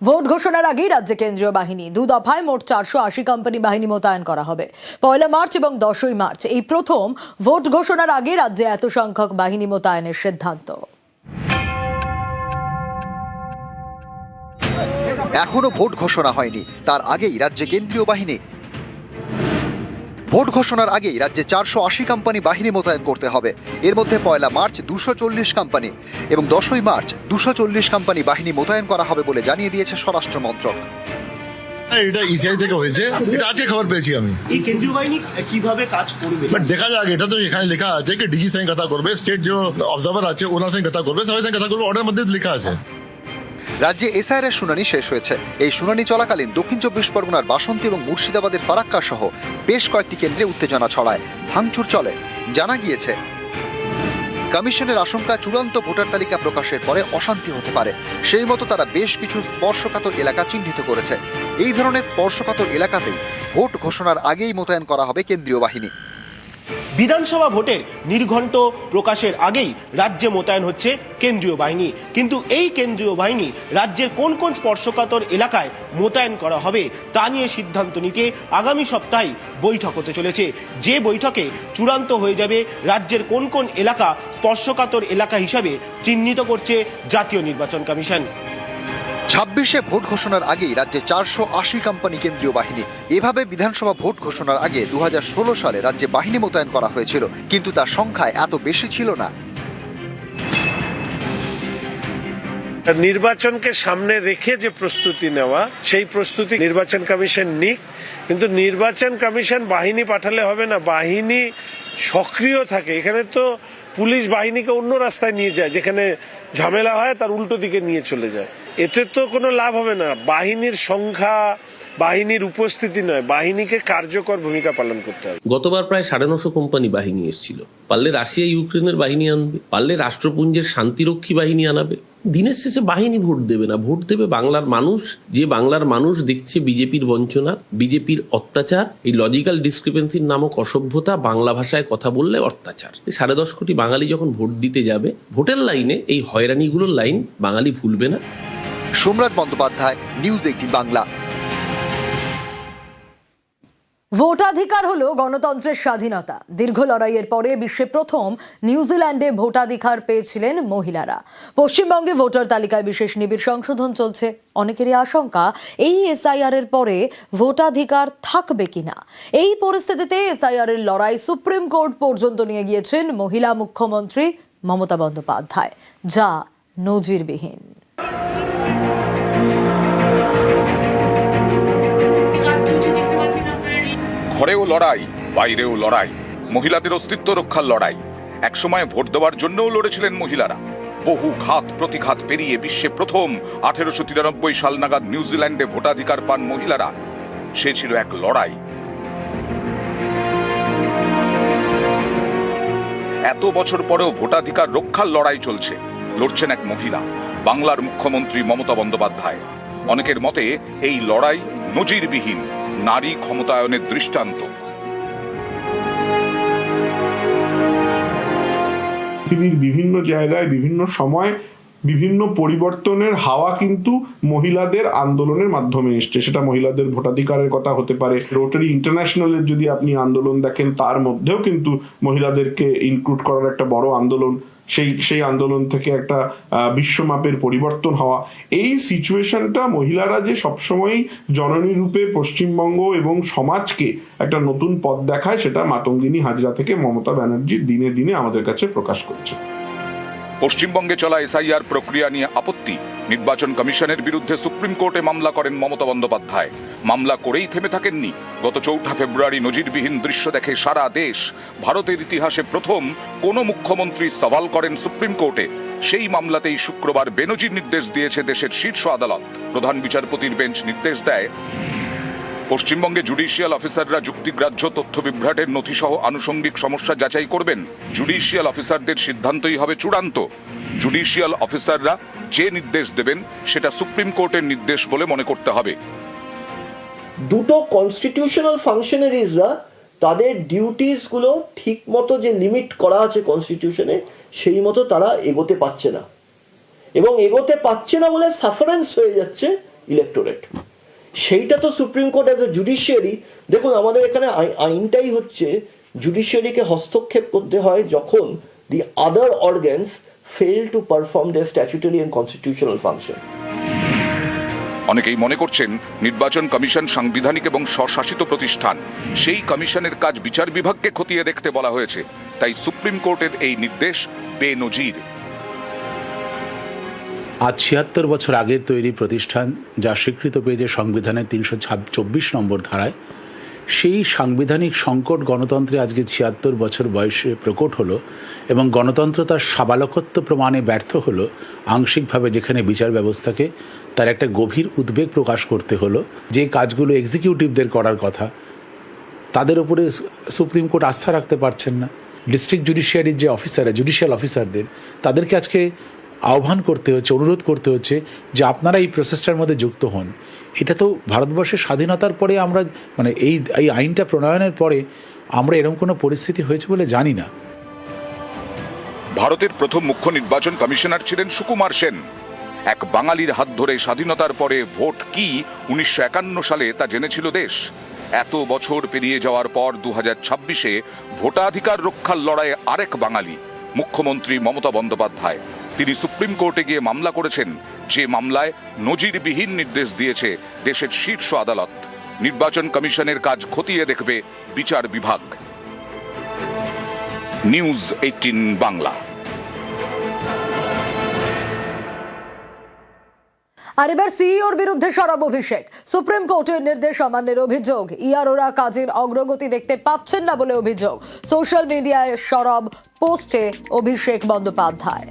Vote ঘোষণার আগেই রাজ্যে কেন্দ্রীয় বাহিনী দু দফায় মোট 480 কোম্পানি বাহিনী মোতায়েন করা হবে। 1 মার্চ এবং 10 মার্চ এই প্রথম ভোট ঘোষণার আগে রাজ্যে এত সংখ্যক বাহিনী মোতায়েনের সিদ্ধান্ত। এখনো ভোট ঘোষণা হয়নি, তার আগেই রাজ্যে কেন্দ্রীয় বাহিনী। ভোট ঘোষণার আগেই রাজ্যে 480 কোম্পানি বাহিনী মোতায়েন করতে হবে। এর মধ্যে 1 মার্চ 240 কোম্পানি এবং 10 মার্চ 240 কোম্পানি বাহিনী মোতায়েন করা হবে বলে জানিয়ে দিয়েছে স্বরাষ্ট্র মন্ত্রক। এটা ইসিআই থেকে হয়েছে, এটা আজকে খবর পেয়েছি আমি। এই কেন্দ্রীয় বাহিনী কিভাবে কাজ করবে বাট দেখা যাক, এটা তো এখানে লেখা আছে কি ডিজি সঙ্গে কথা করবে, স্টেট যে অবজার্ভার আছে ওনার সঙ্গে কথা করবে, সবাই সঙ্গে কথা করবে, অর্ডার মধ্যে লেখা আছে। রাজ্যে এসআইআর এর শুনানি শেষ হয়েছে। এই শুনানি চলাকালীন দক্ষিণ 24 পরগনার বাসন্তী এবং মুর্শিদাবাদের ফারাক্কা সহ বেশ কয়েকটি কেন্দ্রে উত্তেজনা ছড়ায়, ভাঙচুর চলে। জানা গিয়েছে কমিশনের আশঙ্কা চূড়ান্ত ভোটার তালিকা প্রকাশের পরে অশান্তি হতে পারে। সেই মতো তারা বেশ কিছু স্পর্শকাতর এলাকা চিহ্নিত করেছে। এই ধরনের স্পর্শকাতর এলাকাতেই ভোট ঘোষণার আগেই মোতায়েন করা হবে কেন্দ্রীয় বাহিনী। বিধানসভা ভোটের নির্ঘণ্ট প্রকাশের আগেই রাজ্যে মোতায়েন হচ্ছে কেন্দ্রীয় বাহিনী। কিন্তু এই কেন্দ্রীয় বাহিনী রাজ্যের কোন কোন স্পর্শকাতর এলাকায় মোতায়েন করা হবে তা নিয়ে সিদ্ধান্ত নিতে আগামী সপ্তাহে বৈঠক হতে চলেছে। যে বৈঠকে চূড়ান্ত হয়ে যাবে রাজ্যের কোন কোন এলাকা স্পর্শকাতর এলাকা হিসাবে চিহ্নিত করছে জাতীয় নির্বাচন কমিশন। 26-এ ভোট ঘোষণার আগেই রাজ্যে 480 কোম্পানি কেন্দ্রীয় বাহিনী। এভাবে বিধানসভা ভোট ঘোষণার আগে 2016 সালে রাজ্যে বাহিনী মোতায়েন করা হয়েছিল, কিন্তু তার সংখ্যায় এত বেশি ছিল না। নির্বাচনকে সামনে রেখে যে প্রস্তুতি নেওয়া, সেই প্রস্তুতি নির্বাচন কমিশন নিক। কিন্তু নির্বাচন কমিশন বাহিনী পাঠালে হবে না, বাহিনী সক্রিয় থাকে। এখানে তো পুলিশ বাহিনীকে অন্য রাস্তায় নিয়ে যায়, যেখানে ঝামেলা হয় তার উল্টো দিকে নিয়ে চলে যায়। এতে তো কোনো লাভ হবে না। বাহিনীর সংখ্যা, বাহিনীর উপস্থিতি নয়, বাহিনীকে কার্যকর ভূমিকা পালন করতে হবে। গতবার প্রায় 950 কোম্পানি বাহিনী এসেছিল। পারলে রাশিয়া ইউক্রেনের বাহিনী আনবে, পারলে রাষ্ট্রপুঞ্জের শান্তিরক্ষী বাহিনী আনাবে। দিনের শেষে বাহিনী ভোট দেবে না, ভোট দেবে বাংলার মানুষ। যে বাংলার মানুষ দেখছে বিজেপির বঞ্চনা, বিজেপির অত্যাচার, এই লজিক্যাল ডিসক্রিপেন্সির নামক অসভ্যতা, বাংলা ভাষায় কথা বললে অত্যাচার। 10.5 কোটি বাঙালি যখন ভোট দিতে যাবে, ভোটের লাইনে এই হয়রানিগুলোর লাইন বাঙালি ভুলবে না। সোমরাত বন্দ্যোপাধ্যায়, নিউজ 18 বাংলা। ভোটাধিকার হলো গণতন্ত্রের স্বাধীনতা। দীর্ঘ লড়াইয়ের পরে বিশ্বে প্রথম নিউজিল্যান্ডে ভোটাধিকার পেয়েছিলেন মহিলারা। পশ্চিমবঙ্গে ভোটার তালিকায় বিশেষ নিবিড় সংশোধন চলছে। অনেকেরই আশঙ্কা এই এসআইআর এর পরে ভোটাধিকার থাকবে কিনা। এই পরিস্থিতিতে এসআইআর এর লড়াই সুপ্রিম কোর্ট পর্যন্ত নিয়ে গিয়েছেন মহিলা মুখ্যমন্ত্রী মমতা বন্দ্যোপাধ্যায়, যা নজিরবিহীন। ঘরেও লড়াই, বাইরেও লড়াই, মহিলাদের অস্তিত্ব রক্ষার লড়াই। একসময় ভোট দেওয়ার জন্যও লড়েছিলেন মহিলারা। বহু ঘাত প্রতিঘাত পেরিয়ে বিশ্বে প্রথম 1893 সাল নাগাদ নিউজিল্যান্ডে ভোটাধিকার পান মহিলারা। সে ছিল এক লড়াই। এত বছর পরেও ভোটাধিকার রক্ষার লড়াই চলছে। লড়ছেন এক মহিলা, বাংলার মুখ্যমন্ত্রী মমতা বন্দ্যোপাধ্যায়। অনেকের মতে এই লড়াই নজিরবিহীন, নারী ক্ষমতায়নের দৃষ্টান্ত। পৃথিবীর বিভিন্ন জায়গায় বিভিন্ন সময় বিভিন্ন পরিবর্তনের হাওয়া কিন্তু মহিলাদের আন্দোলনের মাধ্যমে এসছে। সেটা মহিলাদের ভোটাধিকারের কথা হতে পারে। রোটারি ইন্টারন্যাশনালের যদি আপনি আন্দোলন দেখেন, তার মধ্যেও কিন্তু মহিলাদেরকে ইনক্লুড করার একটা বড় আন্দোলন, সেই আন্দোলন থেকে একটা বিশ্বমাপের পরিবর্তন হওয়া। এই সিচুয়েশনটা মহিলারা যে সবসময়ই জননী রূপে পশ্চিমবঙ্গ এবং সমাজকে একটা নতুন পথ দেখায়, সেটা মাতঙ্গিনী হাজরা থেকে মমতা ব্যানার্জি দিনে দিনে আমাদের কাছে প্রকাশ করছে। পশ্চিমবঙ্গে চলা এসআইআর প্রক্রিয়া নিয়ে আপত্তি। নির্বাচন কমিশনের বিরুদ্ধে সুপ্রিম কোর্টে মামলা করেন মমতা বন্দ্যোপাধ্যায়। মামলা করেই থেমে থাকেননি। গত 4 ফেব্রুয়ারি নজিরবিহীন দৃশ্য দেখে সারা দেশ। ভারতের ইতিহাসে প্রথম কোন মুখ্যমন্ত্রী সওয়াল করেন সুপ্রিম কোর্টে। সেই মামলাতেই শুক্রবার বেনজির নির্দেশ দিয়েছে দেশের শীর্ষ আদালত। প্রধান বিচারপতির বেঞ্চ নির্দেশ দেয়, পশ্চিমবঙ্গে জুডিশিয়াল অফিসাররা যুক্তিগ্রাহ্য তথ্য বিভ্রাটের নথিসহ আনুষঙ্গিক সমস্যা যাচাই করবেন। জুডিশিয়াল অফিসারদের সিদ্ধান্তই হবে চূড়ান্ত। জুডিশিয়াল অফিসাররা যে নির্দেশ দেবেন সেটা সুপ্রিম কোর্টের নির্দেশ বলে মনে করতে হবে। দুটো কনস্টিটিউশনাল ফাংশনারিজরা তাদের ডিউটিসগুলো ঠিক মতো যে লিমিট করা আছে কনস্টিটিউশনে, সেই মতো তারা এগোতে পারছে না, এবং এগোতে পারছে না বলে সাফারেন্স হয়ে যাচ্ছে ইলেক্টোরেট। সেইটা তো supreme court as a judiciary, দেখুন আমাদের এখানে আইনটাই হচ্ছে জুডিশিয়ারিকে হস্তক্ষেপ করতে হয় যখন the other organs fail to perform their statutory and constitutional function. অনেকেই মনে করছেন নির্বাচন কমিশন সাংবিধানিক এবং স্বশাসিত প্রতিষ্ঠান, সেই কমিশনের কাজ বিচার বিভাগকে খতিয়ে দেখতে বলা হয়েছে, তাই সুপ্রিম কোর্টের এই নির্দেশ বেনজির। আজ ৭৬ বছর আগের তৈরি প্রতিষ্ঠান যা স্বীকৃত পেয়েছে সংবিধানের ৩২৪ নম্বর ধারায়, সেই সাংবিধানিক সংকট গণতন্ত্রে আজকে ৭৬ বছর বয়সে প্রকট হলো এবং গণতন্ত্র তার সাবালকত্ব প্রমাণে ব্যর্থ হলো আংশিকভাবে, যেখানে বিচার ব্যবস্থাকে তার একটা গভীর উদ্বেগ প্রকাশ করতে হলো। যে কাজগুলো এক্সিকিউটিভদের করার কথা তাদের উপরে সুপ্রিম কোর্ট আস্থা রাখতে পারছেন না। ডিস্ট্রিক্ট জুডিশিয়ারির যে অফিসাররা, জুডিশিয়াল অফিসারদের, তাদেরকে আজকে আহ্বান করতে হচ্ছে, অনুরোধ করতে হচ্ছে যে আপনারা এই প্রসেসটার মধ্যে যুক্ত হন। এটা তো ভারতবর্ষের স্বাধীনতার পরে আমরা এই আইনটা প্রণয়নের পরে আমরা এরকম কোনো পরিস্থিতি হয়েছে বলে জানি না। ভারতের প্রথম মুখ্য নির্বাচন কমিশনার ছিলেন সুকুমার সেন। এক বাঙালির হাত ধরে স্বাধীনতার পরে ভোট কি 1951 সালে তা জেনেছিল দেশ। এত বছর পেরিয়ে যাওয়ার পর 2026-এ ভোটাধিকার রক্ষার লড়াইয়ে আরেক বাঙালি, মুখ্যমন্ত্রী মমতা বন্দ্যোপাধ্যায়। তিনি সুপ্রিম কোর্টে গিয়ে মামলা করেছেন, যে মামলায় নজিরবিহীন নির্দেশ দিয়েছে দেশের শীর্ষ আদালত। নির্বাচন কমিশনের কাজ খতিয়ে দেখবে বিচার বিভাগ। নিউজ 18 বাংলা। আর এবার সিইওর বিরুদ্ধে সরব অভিষেক। সুপ্রিম কোর্টের নির্দেশ অমান্যের অভিযোগ। ইআরওরা কাজের অগ্রগতি দেখতে পাচ্ছেন না বলে অভিযোগ। সোশ্যাল মিডিয়ায় সরব পোস্টে অভিষেক বন্দ্যোপাধ্যায়।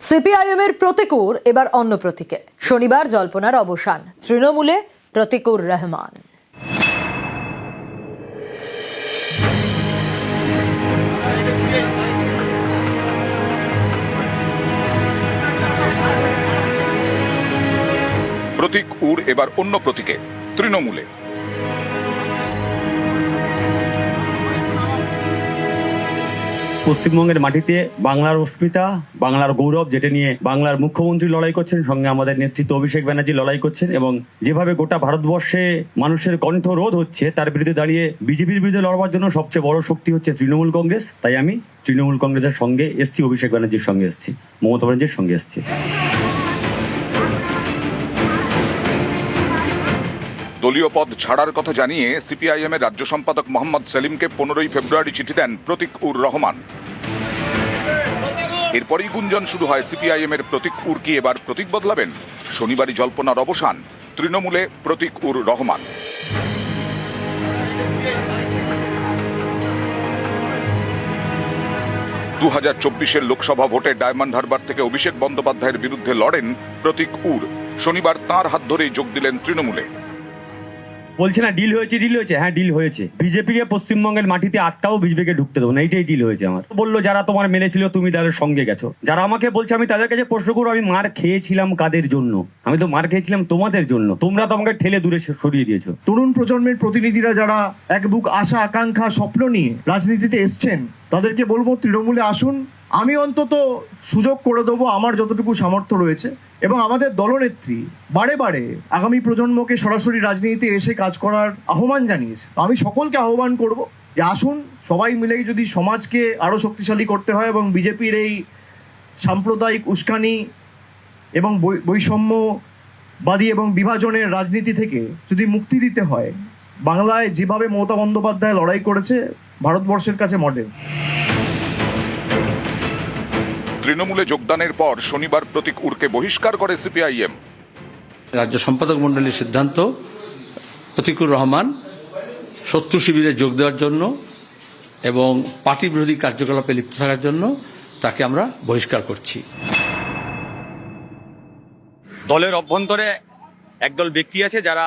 সিপিআইএমের প্রতীকুর এবার অন্য প্রতীকে। শনিবার জল্পনার অবসান, তৃণমূলে প্রতীকুর রহমান। প্রতীক উর এবার অন্য প্রতীকে, তৃণমূলে। পশ্চিমবঙ্গের মাটিতে বাংলার অস্মিতা, বাংলার গৌরব, যেটা নিয়ে বাংলার মুখ্যমন্ত্রী লড়াই করছেন, সঙ্গে আমাদের নেতৃত্ব অভিষেক ব্যানার্জি লড়াই করছেন, এবং যেভাবে গোটা ভারতবর্ষে মানুষের কণ্ঠ রোধ হচ্ছে, তার বিরুদ্ধে দাঁড়িয়ে বিজেপির বিরুদ্ধে লড়বার জন্য সবচেয়ে বড় শক্তি হচ্ছে তৃণমূল কংগ্রেস। তাই আমি তৃণমূল কংগ্রেসের সঙ্গে এসছি, অভিষেক ব্যানার্জির সঙ্গে এসছি, মমতা ব্যানার্জির সঙ্গে এসছি। দলীয় পদ ছাড়ার কথা জানিয়ে সিপিআইএম এর রাজ্য সম্পাদক মোহাম্মদ সেলিমকে 15 ফেব্রুয়ারি চিঠি দেন প্রতীক উর রহমান। এরপরই গুঞ্জন শুরু হয় সিপিআইএম এর প্রতীক উর কি এবার প্রতীক বদলাবেন। শনিবারই জল্পনার অবসান, তৃণমূলে প্রতীক উর রহমান। 2024-এর লোকসভা ভোটে ডায়মন্ড হারবার থেকে অভিষেক বন্দ্যোপাধ্যায়ের বিরুদ্ধে লড়েন প্রতীক উর। শনিবার তাঁর হাত ধরেই যোগ দিলেন তৃণমূলে। বলছে না ডিল হয়েছে, ডিল হয়েছে, হ্যাঁ ডিল হয়েছে। বিজেপিকে পশ্চিমবঙ্গের মাটিতে আটটাও বিজেপিকে ঢুকতে দেবো না, এইটাই ডিল হয়েছে আমার। বললো যারা তোমার মেলেছিল তুমি তাদের সঙ্গে গেছো। যারা আমাকে বলছে, আমি তাদের কাছে প্রশ্ন করবো, আমি মার খেয়েছিলাম কাদের জন্য? আমি তো মার খেয়েছিলাম তোমাদের জন্য। তোমরা তো আমাকে ঠেলে দূরে সরিয়ে দিয়েছো। তরুণ প্রজন্মের প্রতিনিধিরা যারা এক বুক আশা আকাঙ্ক্ষা স্বপ্ন নিয়ে রাজনীতিতে এসছেন, তাদেরকে বলবো তৃণমূলে আসুন। আমি অন্তত সুযোগ করে দেবো আমার যতটুকু সামর্থ্য রয়েছে, এবং আমাদের দলনেত্রী বারে বারে আগামী প্রজন্মকে সরাসরি রাজনীতিতে এসে কাজ করার আহ্বান জানিয়েছে। আমি সকলকে আহ্বান করব যে আসুন, সবাই মিলেই যদি সমাজকে আরও শক্তিশালী করতে হয় এবং বিজেপির এই সাম্প্রদায়িক উস্কানি এবং বৈষম্যবাদী এবং বিভাজনের রাজনীতি থেকে যদি মুক্তি দিতে হয়, বাংলায় যেভাবে মমতা বন্দ্যোপাধ্যায় লড়াই করেছে, ভারতবর্ষের কাছে মডেল। তৃণমূলে যোগদানের পর শনিবার প্রতীক উরকে বহিষ্কার করে সিপিআইএম। রাজ্য সম্পাদক মণ্ডলীর সিদ্ধান্ত, প্রতীকুর রহমান শত্রু শিবিরে যোগ দেওয়ার জন্য এবং পার্টি বিরোধী কার্যকলাপে লিপ্ত থাকার জন্য তাকে আমরা বহিষ্কার করছি। দলের অভ্যন্তরে একদল ব্যক্তি আছে যারা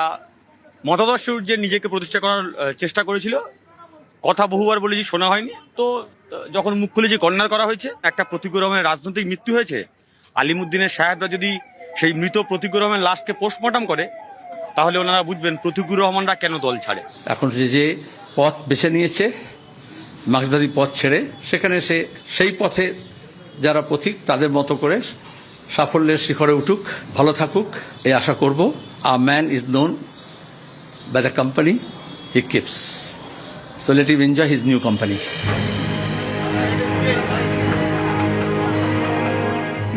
মতাদর্শের যে নিজেকে প্রতিষ্ঠা করার চেষ্টা করেছিল, কথা বহুবার বলেছি, শোনা হয়নি। তো যখন মুখ খুলে যে কর্নার করা হয়েছে, একটা প্রতিকূল রহমানের রাজনৈতিক মৃত্যু হয়েছে, আলিমুদ্দিনের সাহেবরা যদি সেই মৃত প্রতিকূল রহমানের লাশকে পোস্টমর্টম করে, তাহলে ওনারা বুঝবেন প্রতিকূল রহমানরা কেন দল ছাড়ে। এখন যে পথ বেছে নিয়েছে মার্ক্সবাদী পথ ছেড়ে, সেখানে সেই পথে যারা পথিক তাদের মতো করে সাফল্যের শিখরে উঠুক, ভালো থাকুক এই আশা করব। A man is known by the company he keeps, so let him enjoy his new company.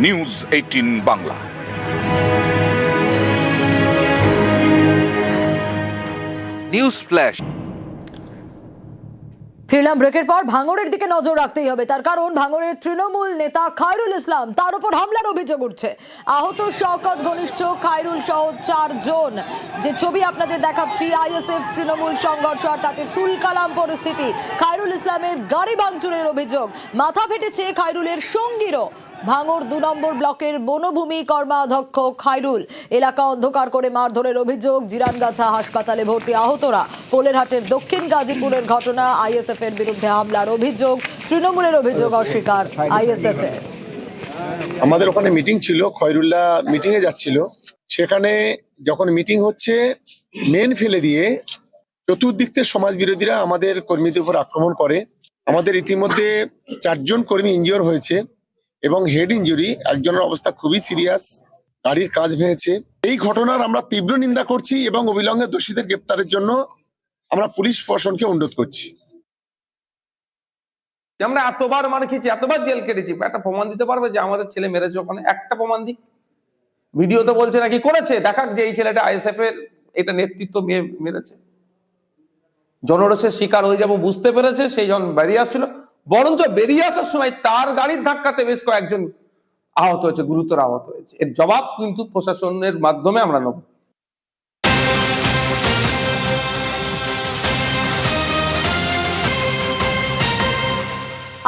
News 18 Bangla. News flash. ফিরলাম ব্রেকের পর। ভাঙড়ের দিকে নজর রাখতেই হবে, তার কারণ ভাঙড়ের তৃণমূল নেতা খায়রুল ইসলাম, তার উপর হামলার অভিযোগ উঠছে। আহত শওকত ঘনিষ্ঠ খায়রুল সহ 4 জন। যে ছবি আপনাদের দেখাচ্ছি, আইএসএফ তৃণমূল সংঘর্ষ, তাতে তুলকালাম পরিস্থিতি। খায়রুল ইসলামের গাড়ি ভাঙচুরের অভিযোগ, মাথা ফেটেছে খায়রুলের সঙ্গীরও। ভাঙড় 2 নম্বর ব্লকের বনভূমি কর্মাধ্যক্ষ খায়রুল, এলাকা অন্ধকার করে মারধরের অভিযোগ। জিরানগাছা হাসপাতালে ভর্তি আহতরা। পোলেরহাটের দক্ষিণ গাজীপুরের ঘটনা, আইএসএফ এর বিরুদ্ধে হামলার অভিযোগ, তৃণমূলের অভিযোগ অস্বীকার আইএসএফ এর। আমাদের ওখানে মিটিং ছিল, খয়রুল্লাহ মিটিং এ যাচ্ছিল। সেখানে যখন মিটিং হচ্ছে, মেন ফেলে দিয়ে চতুর্দিক থেকে সমাজ বিরোধীরা আমাদের কর্মীদের উপর আক্রমণ করে। আমাদের ইতিমধ্যে 4 জন কর্মী ইনজিওর হয়েছে এবং হেড ইনজুরি, একজনের অবস্থা খুবই সিরিয়াস, গাড়ির কাঁচ ভেঙেছে। এই ঘটনার আমরা তীব্র নিন্দা করছি এবং অবিলম্বে দোষীদের গ্রেপ্তারের জন্য আমরা পুলিশ প্রশাসনকে অনুরোধ করছি। আমরা এতবার মার খেয়েছি, এতবার জেল কেটেছি, একটা প্রমাণ দিতে পারবে যে আমাদের ছেলে মেরেছে ওখানে? একটা প্রমাণ দিক। ভিডিও তো বলছে নাকি করেছে, দেখাক যে এই ছেলেটা আইএসএফ এর এটা নেতৃত্ব মেরেছে। জনরোষের শিকার হয়ে যাব বুঝতে পেরেছে, সেই জন বেরিয়ে আসছিল। বরঞ্চ বেরিয়ে আসার সময় তার গাড়ির ধাক্কাতে বেশ কয়েকজন আহত হয়েছে, গুরুতর আহত হয়েছে। এর জবাব কিন্তু প্রশাসনের মাধ্যমে আমরা নেব।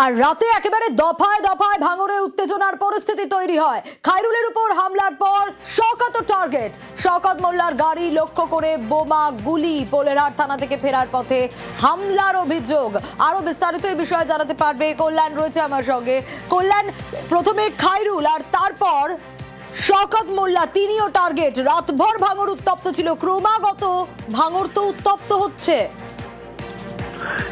আর রাতে একেবারে দফায় দফায় ভাঙড়ে উত্তেজনার পরিস্থিতি তৈরি হয়। খায়রুলের উপর হামলার পর শওকত টার্গেট। শওকত মোল্লার গাড়ি লক্ষ্য করে বোমা, গুলি। পোলেরহাট থানা থেকে ফেরার পথে হামলার অভিযোগ। আরো বিস্তারিত এই বিষয়ে জানাতে পারবে কল্যাণ, রয়েছে আমার সঙ্গে। কল্যাণ, প্রথমে খায়রুল আর তারপর শওকত মোল্লা, তিনিও টার্গেট। রাতভর ভাঙড় উত্তপ্ত ছিল, ক্রমাগত ভাঙড় তো উত্তপ্ত হচ্ছে।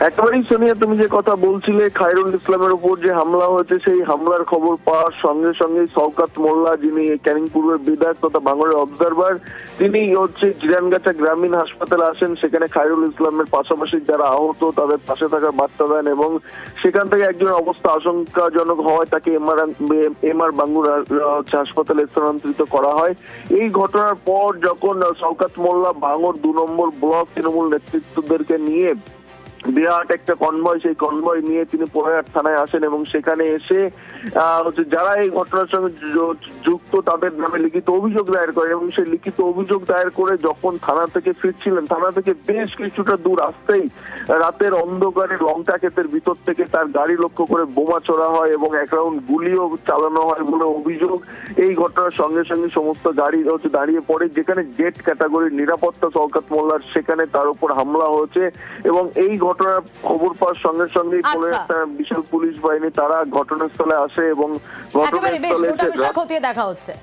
একেবারেই সোনিয়া, তুমি যে কথা বলছিলে খায়রুল ইসলামের উপর যে হামলা হয়েছে, সেই হামলার খবর পাওয়ার সঙ্গে সঙ্গে শওকত মোল্লা, যিনি ক্যানিং পূর্বের বিধায়ক তথা ভাঙড়ের অবজারভার, তিনি জিরানগাছা গ্রামীণ হাসপাতালে আসেন। সেখানে খায়রুল ইসলামের পাশাপাশি যারা আহত তাদের পাশে থাকার বার্তা দেন এবং সেখান থেকে একজনের অবস্থা আশঙ্কাজনক হওয়ায় তাকে এমআর বাঙ্গুর হাসপাতালে স্থানান্তরিত করা হয়। এই ঘটনার পর যখন শওকত মোল্লা ভাঙড় 2 নম্বর ব্লক তৃণমূল নেতৃত্বদেরকে নিয়ে বিরাট একটা কনভয়, সেই কনভয় নিয়ে তিনি পোলেরহাট থানায় আসেন এবং সেখানে এসে যারা এই ঘটনার সঙ্গে যুক্ত তাদের নামে লিখিত অভিযোগ দায়ের করেন এবং সেই লিখিত অভিযোগ দায়ের করে যখন থানা থেকে ফিরছিলেন, থানা থেকে বেশ কিছুটা দূর আসতেই রাতের অন্ধকারে লঙ্কা ক্ষেতের ভিতর থেকে তার গাড়ি লক্ষ্য করে বোমা ছোড়া হয় এবং 1 রাউন্ড গুলিও চালানো হয় বলে অভিযোগ। এই ঘটনার সঙ্গে সঙ্গে সমস্ত গাড়ি দাঁড়িয়ে পড়ে। যেখানে জেড ক্যাটাগরির নিরাপত্তা শওকত মোল্লার, সেখানে তার উপর হামলা হয়েছে এবং এই ঘটনার খবর পাওয়ার সঙ্গে সঙ্গে একটা বিশাল পুলিশ বাহিনী তারা ঘটনাস্থলে আসে এবং ঘটনাস্থলে দেখা হচ্ছে।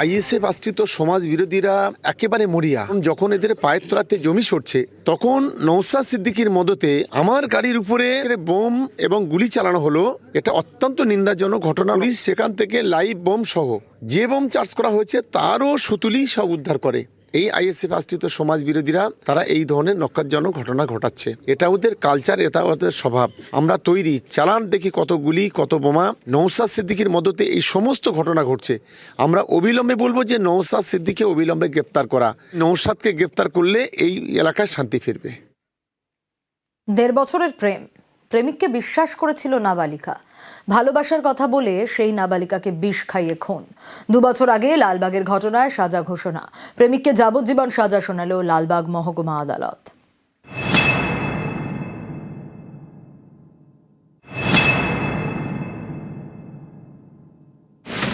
আইএসএফ আশ্রিত সমাজ বিরোধীরা একেবারে মরিয়া। যখন এদের পায়ের তলাতে জমি সরছে, তখন নওশাদ সিদ্দিকীর মদতে আমার গাড়ির উপরে বোম এবং গুলি চালানো হলো। এটা অত্যন্ত নিন্দাজনক ঘটনা। পুলিশ সেখান থেকে লাইভ বোম সহ যে বোম চার্জ করা হয়েছে তারও সুতুলি সব উদ্ধার করে। এই আইএসএফ আশ্রিত সমাজ বিরোধীরা তারা এই ধরনের নক্কারজনক ঘটনা ঘটাচ্ছে। এটা ওদের কালচার, এটা ওদের স্বভাব। আমরা তৈরি, চালান দেখি কত গুলি, কত বোমা। নওশাদ সিদ্দিকীর মদতে এই সমস্ত ঘটনা ঘটছে। আমরা অবিলম্বে বলবো যে নওশাদ সিদ্দিককে অবিলম্বে গ্রেপ্তার করা। নওশাদকে গ্রেপ্তার করলে এই এলাকায় শান্তি ফিরবে। 1.5 বছরের প্রেম, প্রেমিককে বিশ্বাস করেছিল নাবালিকা। ভালোবাসার কথা বলে সেই নাবালিকাকে বিষ খাইয়ে খুন। 2 বছর আগে লালবাগের ঘটনায় সাজা ঘোষণা। প্রেমিককে যাবজ্জীবন সাজা শোনাল লালবাগ মহকুমা আদালত।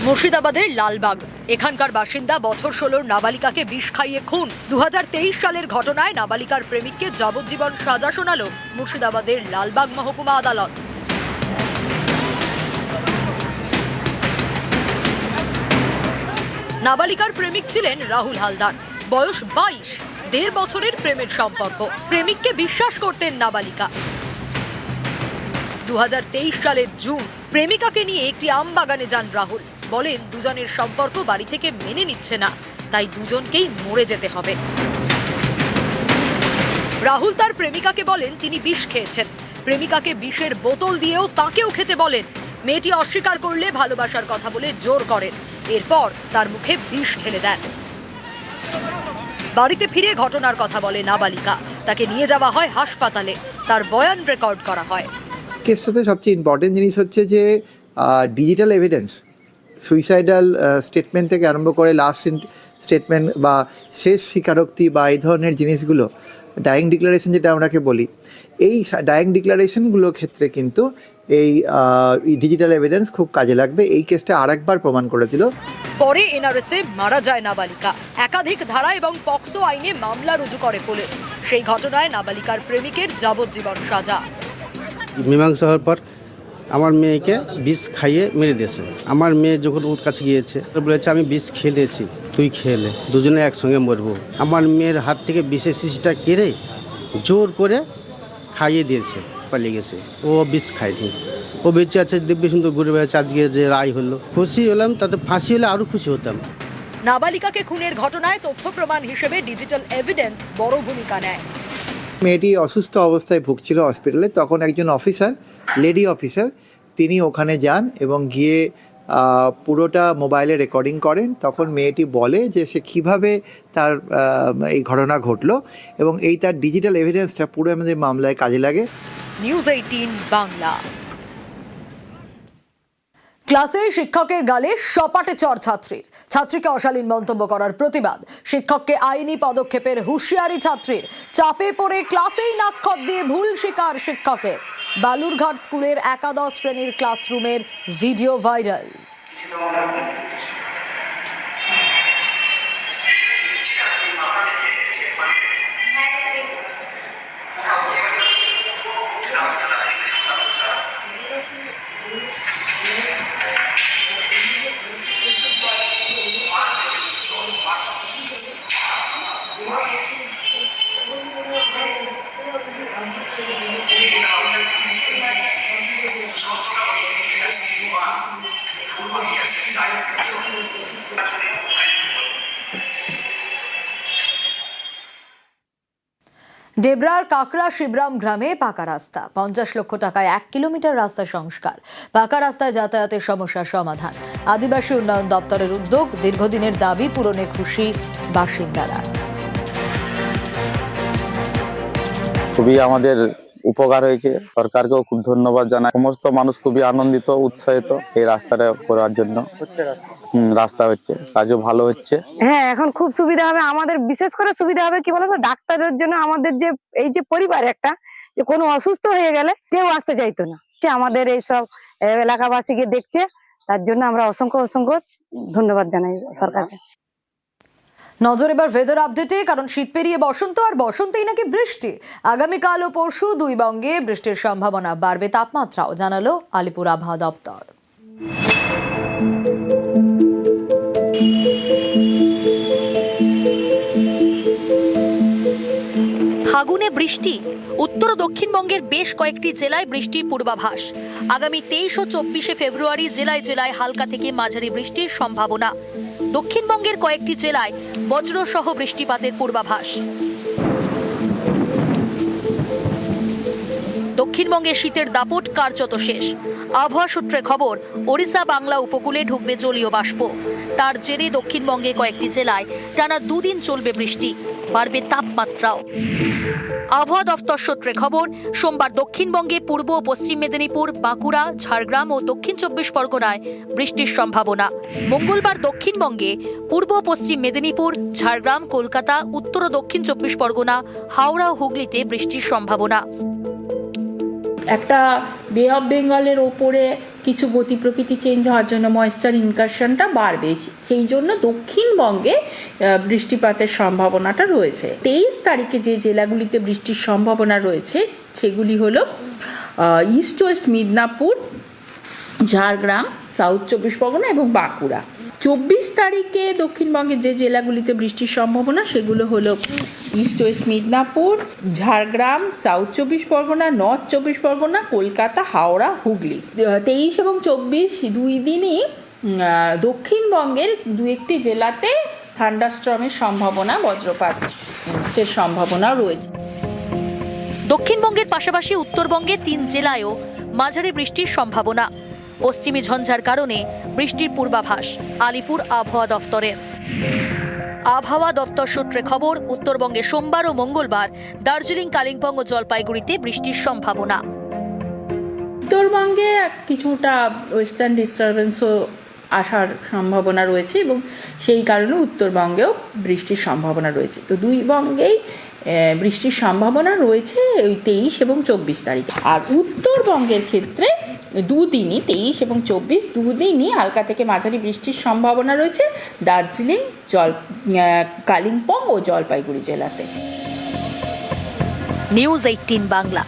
মুর্শিদাবাদের লালবাগ এখানকার বাসিন্দা বছর 16 নাবালিকাকে বিষ খাইয়ে খুন। 2023 সালের ঘটনায় নাবালিকার প্রেমিককে যাবজ্জীবন সাজা শোনালো মুর্শিদাবাদের লালবাগ মহকুমা আদালত। নাবালিকার প্রেমিক ছিলেন রাহুল হালদার, বয়স 22, 1.5 বছরের প্রেমের সম্পর্ক। প্রেমিককে বিশ্বাস করতেন নাবালিকা। 2023 সালের জুন প্রেমিকাকে নিয়ে একটি আম বাগানে যান রাহুল। বলেন দুজনের সম্পর্ক বাড়ি থেকে মেনে নিচ্ছে না, তাই দুজনকেই মরে যেতে হবে। রাহুল তার প্রেমিকাকে বলেন তিনি বিষ খেয়েছেন। প্রেমিকাকে বিষের বোতল দিয়েও তাকেও খেতে বলেন। মেয়েটি অস্বীকার করলে ভালোবাসার কথা বলে জোর করেন। এরপর তার মুখে বিষ ঢেলে দেন। বাড়িতে ফিরে ঘটনার কথা বলে নাবালিকা। তাকে নিয়ে যাওয়া হয় হাসপাতালে। তার বয়ান রেকর্ড করা হয়। কেসটাতে সবচেয়ে ইম্পর্টেন্ট জিনিস হচ্ছে যে ডিজিটাল এভিডেন্স, সুইসাইডাল স্টেটমেন্ট থেকে আরম্ভ করে লাস্ট স্টেটমেন্ট বা শেষ স্বীকারোক্তি বা এই ধরনের জিনিসগুলো, ডাইং ডিক্লারেশন যেটা আমরাকে বলি, এই ডাইং ডিক্লারেশনগুলোর ক্ষেত্রে কিন্তু এই ডিজিটাল এভিডেন্স খুব কাজে লাগবে। এই কেসটা আরেকবার প্রমাণ করে দিল। পরে এনআরএসে মারা যায় নাবালিকা। একাধিক ধারা এবং পক্সো আইনে মামলা রুজু করে পুলিশ। সেই ঘটনায় নাবালিকার প্রেমিকের যাবজ্জীবন সাজা। মীমাংসা হওয়ার পর আমার মেয়েকে বিষ খাইয়ে মেরে দিয়েছে। আমার মেয়ে যখন ওর কাছে গিয়েছে বলেছে আমি বিষ খেয়েছি, তুই খেলে দুজনে একসঙ্গে মরবো। আমার মেয়ের হাত থেকে বিষের শিশিটা কেড়ে জোর করে খাইয়ে দিয়েছে, পালিয়ে গেছে। ও বিষ খায়নি, ও বেঁচে আছে, দিব্যি সুন্দর ঘুরে বেড়াচ্ছে। আজকে যে রায় হলো খুশি হলাম, তাতে ফাঁসি হলে আরও খুশি হতাম। নাবালিকাকে খুনের ঘটনায় তথ্য প্রমাণ হিসেবে ডিজিটাল এভিডেন্স বড় ভূমিকা নেয়। মেয়েটি অসুস্থ অবস্থায় ভুগছিল হসপিটালে, তখন একজন অফিসার, লেডি অফিসার, তিনি ওখানে যান এবং গিয়ে পুরোটা মোবাইলে রেকর্ডিং করেন। তখন মেয়েটি বলে যে সে কিভাবে তার এই ঘটনা ঘটলো এবং এই তার ডিজিটাল এভিডেন্সটা পুরো আমাদের মামলায় কাজে লাগে। নিউজ 18 বাংলা। ক্লাসে শিক্ষকের গালে সপাটে চড় ছাত্রীর। ছাত্রীকে অশালীন মন্তব্য করার প্রতিবাদ। শিক্ষককে আইনি পদক্ষেপের হুঁশিয়ারি ছাত্রীর। চাপে পড়ে ক্লাসেই নাকখত দিয়ে ভুল স্বীকার শিক্ষকের। বালুরঘাট স্কুলের একাদশ শ্রেণীর ক্লাসরুমের ভিডিও ভাইরাল। ডেবরার কাকড়া শিবরাম গ্রামে পাকা রাস্তা। 50 লক্ষ টাকায় 1 কিলোমিটার রাস্তা সংস্কার। পাকা রাস্তায় যাতায়াতের সমস্যার সমাধান। আদিবাসী উন্নয়ন দপ্তরের উদ্যোগ। দীর্ঘদিনের দাবি পূরণে খুশি বাসিন্দারা। খুবই আমাদের উপকার হয়েছে। সরকারকেও খুব ধন্যবাদ জানাই। সমস্ত মানুষ খুবই আনন্দিত, উৎসাহিত এই রাস্তাটা করার জন্য। রাস্তা হচ্ছে, কাজও ভালো হচ্ছে। হ্যাঁ, এখন খুব সুবিধা হবে আমাদের। বিশেষ করে সুবিধা হবে কি বলতো, ডাক্তারের জন্য আমাদের যে এই যে পরিবার একটা যে কোনো অসুস্থ হয়ে গেলে কেউ আসতে চাইতো না। আমাদের এইসব এলাকাবাসীকে দেখছে, তার জন্য আমরা অসংখ্য অসংখ্য ধন্যবাদ জানাই সরকারকে। নজর এবার ওয়েদার আপডেটে, কারণ শীত পেরিয়ে বসন্ত, আর বসন্তেই নাকি বৃষ্টি। আগামীকাল ও পরশু 2 বঙ্গে বৃষ্টির সম্ভাবনা। বাড়বে তাপমাত্রাও, জানালো আলিপুর আবহাওয়া দপ্তর। ফাগুনে বৃষ্টি। উত্তর ও দক্ষিণবঙ্গের বেশ কয়েকটি জেলায় বৃষ্টির পূর্বাভাস। আগামী 23 ও 24 ফেব্রুয়ারি জেলায় জেলায় হালকা থেকে মাঝারি বৃষ্টির সম্ভাবনা। দক্ষিণবঙ্গের কয়েকটি জেলায় বজ্রসহ বৃষ্টিপাতের পূর্বাভাস। দক্ষিণবঙ্গে শীতের দাপট কার্যত শেষ। আবহাওয়া সূত্রে খবর, ওড়িশা বাংলা উপকূলে ঢুকবে জলীয় বাষ্প। তার জেরে দক্ষিণবঙ্গে কয়েকটি জেলায় টানা 2 দিন চলবে বৃষ্টি। বাড়বে তাপমাত্রাও। আবহাওয়া দফতর সূত্রে খবর, সোমবার দক্ষিণবঙ্গে পূর্ব ও পশ্চিম মেদিনীপুর, বাঁকুড়া, ঝাড়গ্রাম ও দক্ষিণ 24 পরগনায় বৃষ্টির সম্ভাবনা। মঙ্গলবার দক্ষিণবঙ্গে পূর্ব ও পশ্চিম মেদিনীপুর, ঝাড়গ্রাম, কলকাতা, উত্তর ও দক্ষিণ 24 পরগনা, হাওড়া ও হুগলিতে বৃষ্টির সম্ভাবনা। একটা বে অফ বেঙ্গলের ওপরে কিছু গতি প্রকৃতি চেঞ্জ হওয়ার জন্য ময়েশ্চার ইনকারশনটা বাড়বে, সেই জন্য দক্ষিণবঙ্গে বৃষ্টিপাতের সম্ভাবনাটা রয়েছে। 23 তারিখে যে জেলাগুলিতে বৃষ্টির সম্ভাবনা রয়েছে সেগুলি হলো east West Midnapore, Jhargram, south 24 Pargana এবং বাঁকুড়া। 24 তারিখে দক্ষিণবঙ্গের যে জেলাগুলিতে বৃষ্টির সম্ভাবনা সেগুলো হলো east West Midnapore, Jhargram, south 24 Pargana, north 24 Pargana, Kolkata, Howrah, Hooghly. 23 এবং 24 দুই দিনই দক্ষিণবঙ্গের দু একটি জেলাতে থান্ডারস্টর্মের সম্ভাবনা, বজ্রপাতের সম্ভাবনা রয়েছে। দক্ষিণবঙ্গের পাশাপাশি উত্তরবঙ্গের 3 জেলায়ও মাঝারি বৃষ্টির সম্ভাবনা। পশ্চিমী ঝঞ্ঝার কারণে বৃষ্টির পূর্বাভাস আলিপুর আবহাওয়া দফতরের। আবহাওয়া দপ্তর সূত্রে খবর, উত্তরবঙ্গে সোমবার ও মঙ্গলবার দার্জিলিং, কালিম্পং ও জলপাইগুড়িতে বৃষ্টির সম্ভাবনা। উত্তরবঙ্গে কিছুটা ওয়েস্টার্ন ডিস্টারবেন্সও আসার সম্ভাবনা রয়েছে এবং সেই কারণে উত্তরবঙ্গেও বৃষ্টির সম্ভাবনা রয়েছে। তো দুই বঙ্গেই বৃষ্টির সম্ভাবনা রয়েছে ওই 23 এবং 24 তারিখে। আর উত্তরবঙ্গের ক্ষেত্রে দুদিনই 23 এবং 24 দুদিনই হালকা থেকে মাঝারি বৃষ্টির সম্ভাবনা রয়েছে দার্জিলিং, কালিম্পং ও জলপাইগুড়ি জেলাতে। নিউজ 18 বাংলা।